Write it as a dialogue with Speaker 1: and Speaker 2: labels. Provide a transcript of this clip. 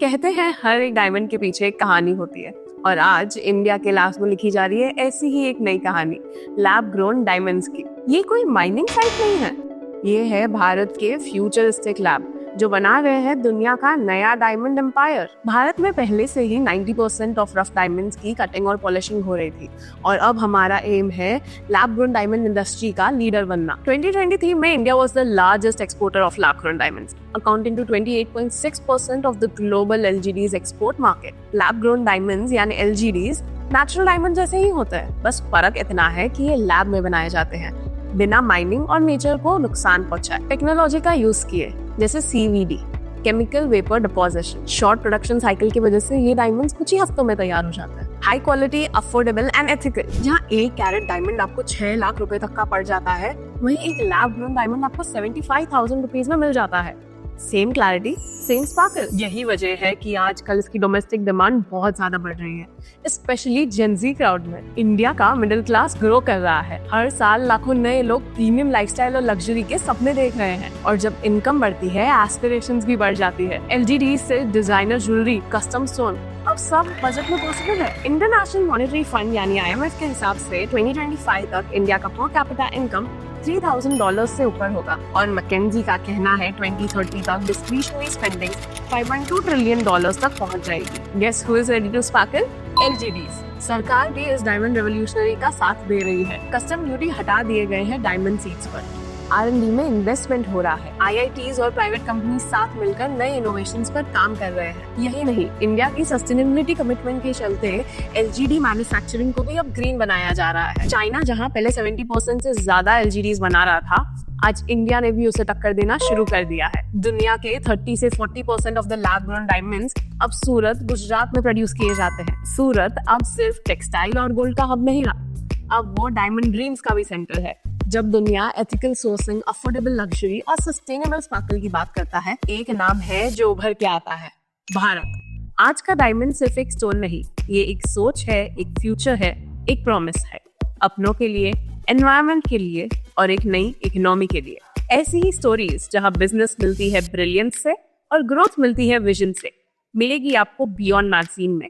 Speaker 1: कहते हैं हर एक डायमंड के पीछे एक कहानी होती है और आज इंडिया के लैब्स में लिखी जा रही है ऐसी ही एक नई कहानी लैब ग्रोन डायमंड्स की। ये कोई माइनिंग साइट नहीं है, ये है भारत के फ्यूचरिस्टिक लैब जो बना रहे हैं दुनिया का नया डायमंड एम्पायर। भारत में पहले से ही 90% ऑफ रफ डायमंड्स की कटिंग और पॉलिशिंग हो रही थी और अब हमारा एम है लैब ग्रोन डायमंड इंडस्ट्री का लीडर बनना। 2023 में India was the largest exporter of lab grown diamonds, accounting to 28.6% of the global LGDs export market. Lab grown diamonds यानी एलजीडीज नेचुरल डायमंड जैसे ही होते हैं, बस फर्क इतना है कि ये लैब में बनाए जाते हैं बिना माइनिंग और नेचर को नुकसान पहुंचाए। टेक्नोलॉजी का यूज किए जैसे CVD, chemical vapour deposition. Short production cycle की वजह से ये डायमंड्स कुछ ही हफ्तों में तैयार हो जाते हैं। High quality, affordable and ethical. जहाँ 1 कैरेट डायमंड आपको 6 लाख रुपए तक का पड़ जाता है, वहीं एक लैब ग्रोन डायमंड आपको 75,000 रुपीज में मिल जाता है। Same clarity, same sparkle. यही वजह है कि आजकल इसकी डोमेस्टिक डिमांड बहुत ज्यादा बढ़ रही है, स्पेशली जेनजी क्राउड में। इंडिया का मिडिल क्लास ग्रो कर रहा है। हर साल लाखों नए लोग प्रीमियम लाइफस्टाइल और लग्जरी के सपने देख रहे हैं और जब इनकम बढ़ती है, एस्पिरेशंस भी बढ़ जाती है। LGD से डिजाइनर ज्वेलरी, कस्टम स्टोन, अब सब बजट में पॉसिबल है। इंटरनेशनल मॉनेटरी फंड यानी IMF के हिसाब से 2025 तक इंडिया का पर कैपिटा इनकम $3,000 से ऊपर होगा और मैकेंजी का कहना है 2030 तक डिस्क्रिशनरी स्पेंडिंग $5.2 ट्रिलियन तक पहुंच जाएगी। Guess who is ready to sparkle? LGDs। सरकार भी इस डायमंड रेवोल्यूशनरी का साथ दे रही है। कस्टम ड्यूटी हटा दिए गए हैं डायमंड सीड्स पर। R&D में इन्वेस्टमेंट हो रहा है। IITs और प्राइवेट कंपनी साथ मिलकर नए इनोवेशंस पर काम कर रहे हैं। यही नहीं, इंडिया की सस्टेनेबिलिटी कमिटमेंट के चलते LGD मैन्युफैक्चरिंग को भी अब ग्रीन बनाया जा रहा है। चाइना जहां पहले 70% से ज्यादा LGDs बना रहा था, आज इंडिया ने भी उसे टक्कर देना शुरू कर दिया है। दुनिया के 30 से 40% of the lab grown diamonds अब सूरत, गुजरात में प्रोड्यूस किए जाते हैं। सूरत अब सिर्फ टेक्सटाइल और गोल्ड का हब नहीं रहा, अब वो डायमंड ड्रीम्स का भी सेंटर है। जब दुनिया एथिकल सोर्सिंग, अफोर्डेबल लग्जरी और सस्टेनेबल स्पार्कल की बात करता है, एक नाम है जो उभर के आता है, भारत। आज का डायमंड सिर्फ एक स्टोन नहीं, ये एक सोच है, एक फ्यूचर है, एक प्रॉमिस है, अपनों के लिए, एनवायरनमेंट के लिए और एक नई इकोनॉमी के लिए। ऐसी ही स्टोरीज जहां बिजनेस मिलती है ब्रिलियंस से और ग्रोथ मिलती है विजन से, मिलेगी आपको बियॉन्ड मैगजीन में।